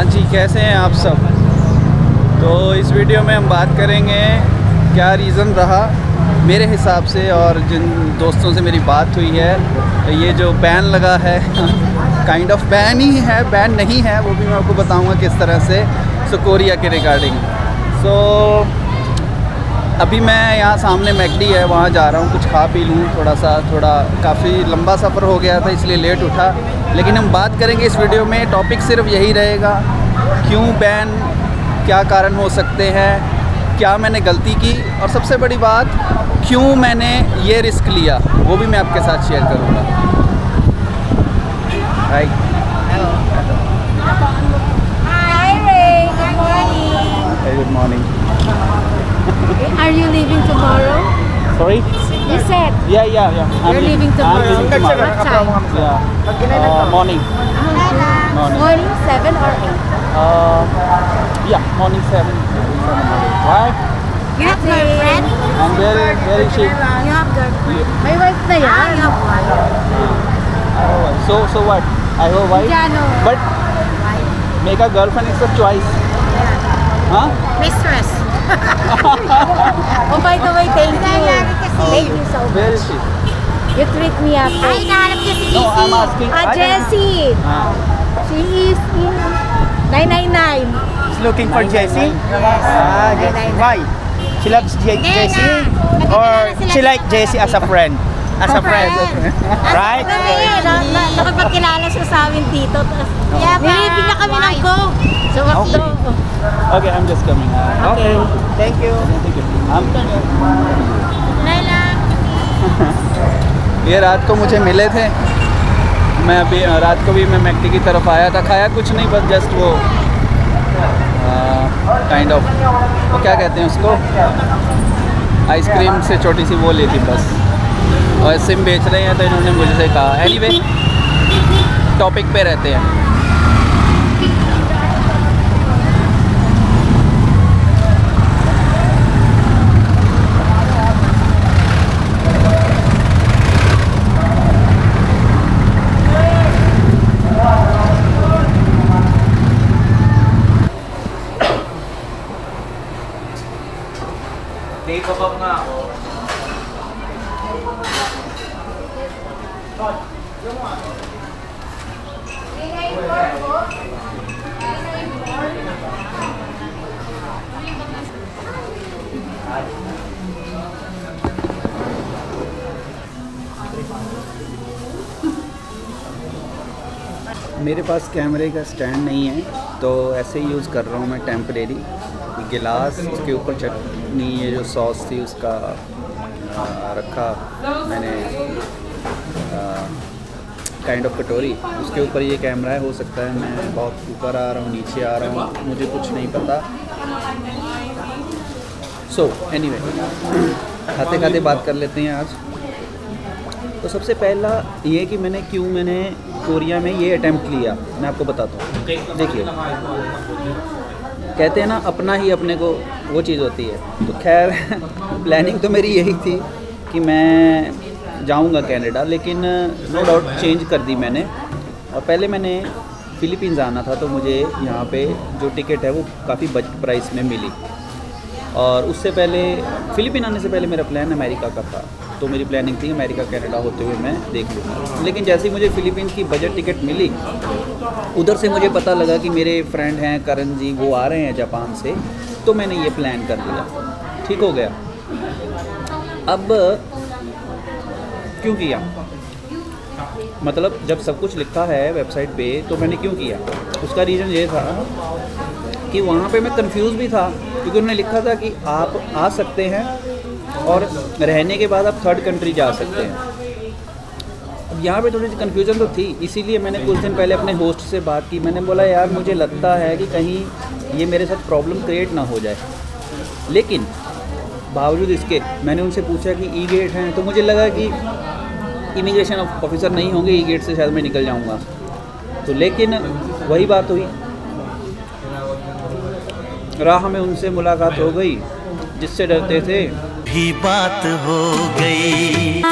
हाँ जी, कैसे हैं आप सब। तो इस वीडियो में हम बात करेंगे क्या रीज़न रहा मेरे हिसाब से, और जिन दोस्तों से मेरी बात हुई है, ये जो बैन लगा है काइंड ऑफ बैन ही है, बैन नहीं है, वो भी मैं आपको बताऊंगा किस तरह से। सो कोरिया के रिगार्डिंग। सो अभी मैं यहाँ सामने मैकडी है, वहाँ जा रहा हूँ, कुछ खा पी लूँ थोड़ा काफ़ी लंबा सफ़र हो गया था इसलिए लेट उठा। लेकिन हम बात करेंगे इस वीडियो में, टॉपिक सिर्फ यही रहेगा, क्यों बैन, क्या कारण हो सकते हैं, क्या मैंने गलती की, और सबसे बड़ी बात क्यों मैंने ये रिस्क लिया, वो भी मैं आपके साथ शेयर करूँगा। Right. Hi Ray, good morning. Good morning. Are you leaving tomorrow? Sorry? You said Yeah. you're leaving tomorrow. I'm leaving tomorrow. What time? Yeah. Morning. Morning 7 or 8? Yeah, morning 7. Why? You have girlfriend? And where is she? You have girlfriend? May wife na yan. You have wife. So what? I have a wife. Jano. But make a girlfriend is a choice. Huh? Mistress. Oh, by the way, thank you. Thank you so Where much. is she? You treat me up. Ay, nahanap niya si No, I'm asking. Jessie. She is in 999. She's looking for Jessie? Yes. Jessie. Why? She loves Jessie? Or she like Jessie as a friend? As a friend. Right? Nakapagkilala siya sa amin dito. Nilipin niya kami ng Coke. So, Okay. Okay, I'm just coming. Okay. Thank you. Thank you. ये रात को मुझे मिले थे, मैं अभी रात को भी मैं मैकडी की तरफ आया था, खाया कुछ नहीं, बस जस्ट वो काइंड ऑफ वो क्या कहते हैं उसको, आइसक्रीम से छोटी सी वो ली थी बस। और सिम बेच रहे हैं तो इन्होंने मुझसे कहा। एनीवे, टॉपिक पे रहते हैं। मेरे पास कैमरे का स्टैंड नहीं है, तो ऐसे ही यूज़ कर रहा हूँ मैं टेम्परेरी। गिलास, उसके ऊपर चटनी, ये जो सॉस थी उसका रखा मैंने, काइंड ऑफ कटोरी, उसके ऊपर ये कैमरा है। हो सकता है मैं बहुत ऊपर आ रहा हूँ, नीचे आ रहा हूँ, मुझे कुछ नहीं पता। सो एनीवे, खाते खाते बात कर लेते हैं आज। तो सबसे पहला ये कि मैंने कोरिया में ये अटेम्प्ट लिया, मैं आपको बताता हूँ। देखिए, कहते हैं ना, अपना ही अपने को वो चीज़ होती है। तो खैर प्लानिंग तो मेरी यही थी कि मैं जाऊँगा कनाडा, लेकिन नो डाउट चेंज कर दी मैंने। और पहले मैंने फ़िलीपींस आना था, तो मुझे यहाँ पे जो टिकट है वो काफ़ी बजट प्राइस में मिली। और उससे पहले, फ़िलीपीन आने से पहले मेरा प्लान अमेरिका का था, तो मेरी प्लानिंग थी अमेरिका कनाडा होते हुए मैं देख लूँगा। लेकिन जैसे ही मुझे फ़िलीपींस की बजट टिकट मिली, उधर से मुझे पता लगा कि मेरे फ्रेंड हैं करण जी, वो आ रहे हैं जापान से, तो मैंने ये प्लान कर लिया। ठीक हो गया। अब क्यों किया, मतलब जब सब कुछ लिखा है वेबसाइट पे, तो मैंने क्यों किया, उसका रीज़न ये था कि वहाँ पे मैं कंफ्यूज भी था, क्योंकि उन्होंने लिखा था कि आप आ सकते हैं और रहने के बाद आप थर्ड कंट्री जा सकते हैं। अब यहाँ पे थोड़ी सी कन्फ्यूज़न तो थी, इसीलिए मैंने कुछ दिन पहले अपने होस्ट से बात की। मैंने बोला, यार मुझे लगता है कि कहीं ये मेरे साथ प्रॉब्लम क्रिएट ना हो जाए। लेकिन बावजूद इसके मैंने उनसे पूछा कि ई गेट हैं, तो मुझे लगा कि इमिग्रेशन ऑफिसर नहीं होंगे, ई गेट से शायद मैं निकल जाऊँगा। तो लेकिन वही बात हुई, राह में उनसे मुलाकात हो गई, जिससे डरते थे भी बात हो गई।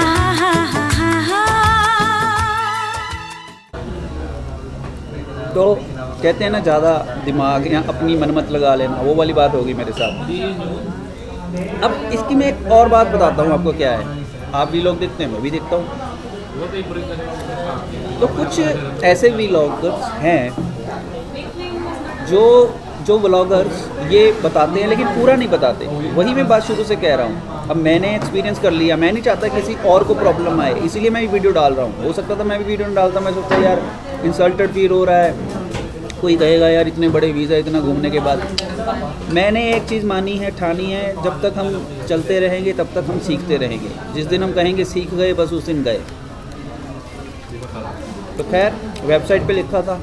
तो कहते हैं ना, ज़्यादा दिमाग या अपनी मनमत लगा लेना, वो वाली बात होगी मेरे साथ। अब इसकी मैं एक और बात बताता हूँ आपको क्या है। आप भी लोग देखते हैं, मैं भी देखता हूँ। तो कुछ ऐसे व्लॉगर्स हैं जो व्लॉगर्स ये बताते हैं लेकिन पूरा नहीं बताते। वही मैं बात शुरू से कह रहा हूँ। अब मैंने एक्सपीरियंस कर लिया, मैं नहीं चाहता किसी और को प्रॉब्लम आए, इसीलिए मैं वीडियो डाल रहा हूँ। हो सकता था मैं भी वीडियो नहीं डालता, मैं सोचता यार इंसल्टेड फील हो रहा है, कोई कहेगा यार इतने बड़े वीज़ा इतना घूमने के बाद। मैंने एक चीज़ मानी है, ठानी है, जब तक हम चलते रहेंगे तब तक हम सीखते रहेंगे। जिस दिन हम कहेंगे सीख गए, बस उस दिन गए। तो खैर वेबसाइट पे लिखा था,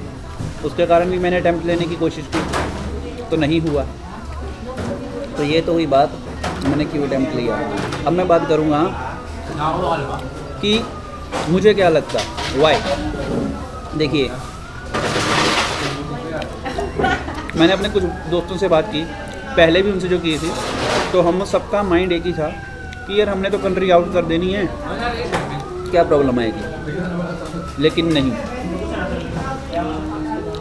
उसके कारण भी मैंने अटैम्प्ट लेने की कोशिश की, तो नहीं हुआ। तो ये तो हुई बात, मैंने क्यों अटैम्प्ट लिया। अब मैं बात करूँगा कि मुझे क्या लगता वाई। देखिए, मैंने अपने कुछ दोस्तों से बात की, पहले भी उनसे जो की थी, तो हम सबका माइंड एक ही था कि यार हमने तो कंट्री आउट कर देनी है, क्या प्रॉब्लम आएगी। लेकिन नहीं,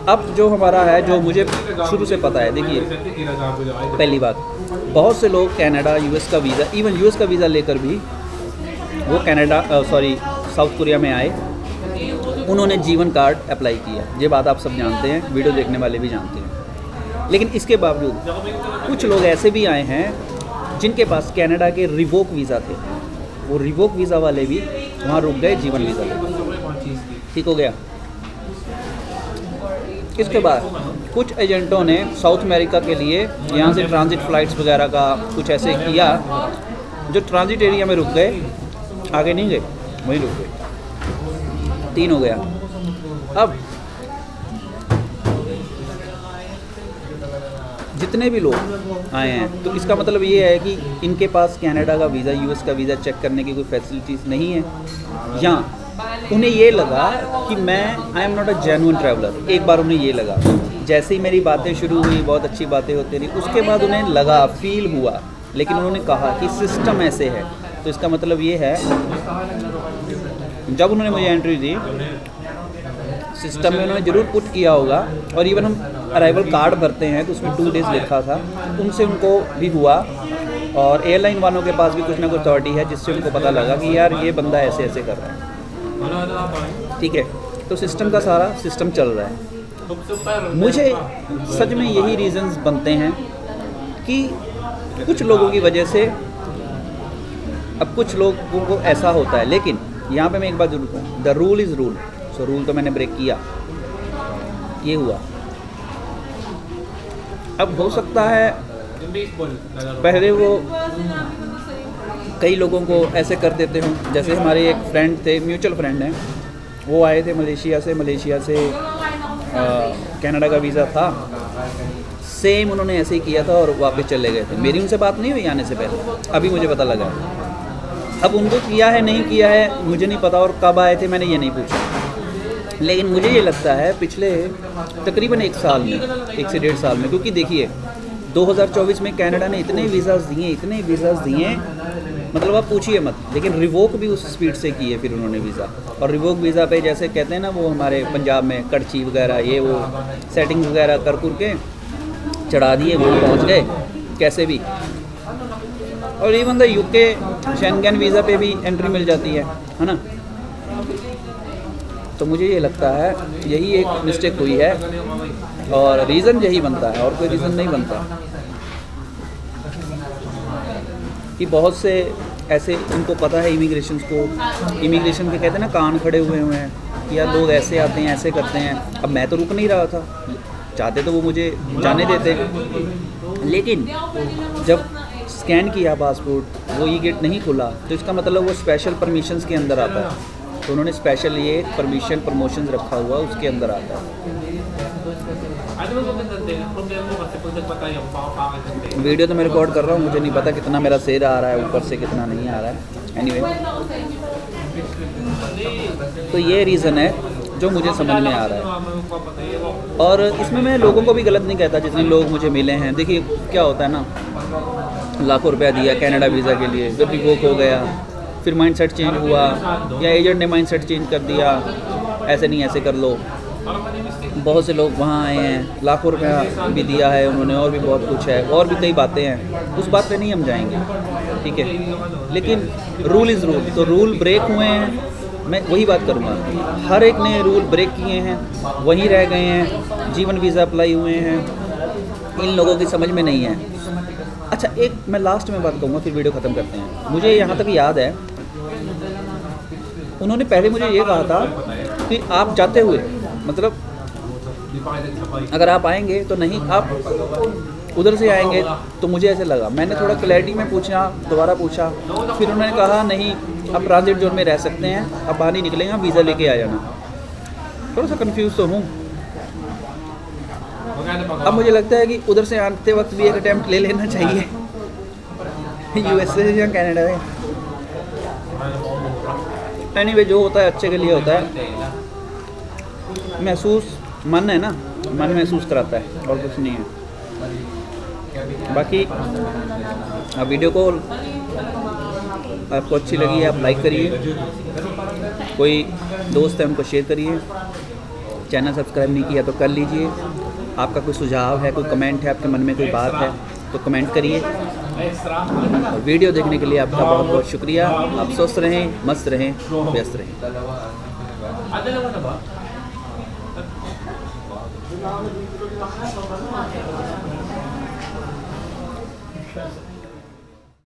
अब जो हमारा है, जो मुझे शुरू से पता है, देखिए पहली बात, बहुत से लोग कनाडा, यूएस का वीज़ा, इवन यूएस का वीज़ा लेकर भी वो साउथ कोरिया में आए, उन्होंने जीवन कार्ड अप्लाई किया। ये बात आप सब जानते हैं, वीडियो देखने वाले भी जानते हैं। लेकिन इसके बावजूद कुछ लोग ऐसे भी आए हैं जिनके पास कनाडा के रिवोक वीज़ा थे, वो रिवोक वीज़ा वाले भी वहाँ रुक गए जीवन वीज़ा ले। ठीक हो गया। इसके बाद कुछ एजेंटों ने साउथ अमेरिका के लिए यहाँ से ट्रांजिट फ़्लाइट्स वगैरह का कुछ ऐसे किया, जो ट्रांजिट एरिया में रुक गए, आगे नहीं गए, वहीं रुक गए। 3 हो गया। अब जितने भी लोग आए हैं, तो इसका मतलब ये है कि इनके पास कनाडा का वीज़ा, यूएस का वीज़ा चेक करने की कोई फैसिलिटीज़ नहीं है, या उन्हें ये लगा कि I am not a genuine traveller. एक बार उन्हें ये लगा, जैसे ही मेरी बातें शुरू हुई, बहुत अच्छी बातें होती रही, उसके बाद उन्हें लगा, फील हुआ, लेकिन उन्होंने कहा कि सिस्टम ऐसे है। तो इसका मतलब ये है, जब उन्होंने मुझे एंट्री दी, सिस्टम में उन्होंने ज़रूर पुट किया होगा। और इवन हम अराइवल कार्ड भरते हैं तो उसमें 2 डेज़ लिखा था, उनसे उनको भी हुआ। और एयरलाइन वालों के पास भी कुछ ना कुछ अथॉरिटी है, जिससे उनको पता लगा कि यार ये बंदा ऐसे ऐसे कर रहा है। ठीक है, तो सिस्टम का सारा सिस्टम चल रहा है। मुझे सच में यही रीज़न्स बनते हैं कि कुछ लोगों की वजह से, अब कुछ लोगों को ऐसा होता है। लेकिन यहाँ पे मैं एक बात जरूर कहूँ, the rule is rule. So rule तो मैंने ब्रेक किया, ये हुआ। अब हो सकता है पहले वो कई लोगों को ऐसे कर देते हों, जैसे हमारे एक फ्रेंड थे, म्यूचुअल फ्रेंड हैं, वो आए थे मलेशिया से कनाडा का वीज़ा था, सेम उन्होंने ऐसे ही किया था और वापस चले गए थे। मेरी उनसे बात नहीं हुई आने से पहले, अभी मुझे पता लगा। अब उनको किया है नहीं किया है मुझे नहीं पता, और कब आए थे मैंने ये नहीं पूछा। लेकिन मुझे ये लगता है पिछले तकरीबन 1 साल में, 1 से 1.5 साल में, क्योंकि देखिए 2024 में कनाडा ने इतने वीज़ाज़ दिए, मतलब आप पूछिए मत। लेकिन रिवोक भी उस स्पीड से किए फिर उन्होंने वीज़ा। और रिवोक वीज़ा पे जैसे कहते हैं ना, वो हमारे पंजाब में कड़ची वगैरह, ये वो सेटिंग्स वगैरह कर के चढ़ा दिए, वहाँ पहुँच गए कैसे भी। और even the UK Schengen visa पे भी एंट्री मिल जाती है ना। तो मुझे ये लगता है यही एक मिस्टेक हुई है, और रीज़न यही बनता है, और कोई रीज़न नहीं बनता। कि बहुत से ऐसे उनको पता है इमिग्रेशन के कहते हैं ना, कान खड़े हुए हैं कि यार लोग ऐसे आते हैं, ऐसे करते हैं। अब मैं तो रुक नहीं रहा था, चाहते तो वो मुझे जाने देते, लेकिन जब स्कैन किया पासपोर्ट, वो ये गेट नहीं खुला, तो इसका मतलब वो स्पेशल परमिशंस के अंदर आता है। तो उन्होंने स्पेशल ये प्रमोशंस रखा हुआ, उसके अंदर आता है। वीडियो तो मैं रिकॉर्ड कर रहा हूँ, मुझे नहीं पता कितना मेरा शेयर आ रहा है ऊपर से, कितना नहीं आ रहा है। एनीवे, तो ये रीज़न है जो मुझे समझ में आ रहा है। और इसमें मैं लोगों को भी गलत नहीं कहता, जितने लोग मुझे मिले हैं। देखिए क्या होता है ना, लाखों रुपया दिया कनाडा वीज़ा के लिए, जब रिवोक हो गया, फिर माइंडसेट चेंज हुआ, या एजेंट ने माइंडसेट चेंज कर दिया, ऐसे नहीं ऐसे कर लो। बहुत से लोग वहाँ आए हैं, लाखों रुपया भी दिया है उन्होंने, और भी बहुत कुछ है, और भी कई बातें हैं, उस बात पे नहीं हम जाएंगे, ठीक है। लेकिन रूल इज़ रूल, तो रूल ब्रेक हुए हैं, मैं वही बात करूँगा। हर एक ने रूल ब्रेक किए हैं, वहीं रह गए हैं, जीवन वीज़ा अप्लाई हुए हैं, इन लोगों की समझ में नहीं है। अच्छा, एक मैं लास्ट में बात कहूँगा, फिर वीडियो ख़त्म करते हैं। मुझे यहाँ तक याद है, उन्होंने पहले मुझे ये कहा था कि आप जाते हुए, मतलब अगर आप आएंगे तो नहीं, आप उधर से आएंगे, तो मुझे ऐसे लगा। मैंने थोड़ा क्लैरिटी में पूछा, दोबारा पूछा, फिर उन्होंने कहा नहीं, आप ट्रांजिट जोन में रह सकते हैं, आप बाहर नहीं निकलेंगे, आप वीज़ा लेके आ जाना। थोड़ा सा कंफ्यूज तो हूँ। अब मुझे लगता है कि उधर से आते वक्त भी एक अटैम्प्ट ले लेना चाहिए, यूएसए या कनाडा में। एनीवे, जो होता है अच्छे के लिए होता है। महसूस मन है ना, मन महसूस कराता है, और कुछ नहीं है। बाकी आप वीडियो को आपको अच्छी लगी है, आप लाइक करिए, कोई दोस्त है उनको शेयर करिए, चैनल सब्सक्राइब नहीं किया तो कर लीजिए। आपका कोई सुझाव है, कोई कमेंट है, आपके मन में कोई बात है तो कमेंट करिए। और वीडियो देखने के लिए आपका बहुत बहुत शुक्रिया। आप स्वस्थ रहें, मस्त रहें, व्यस्त रहें।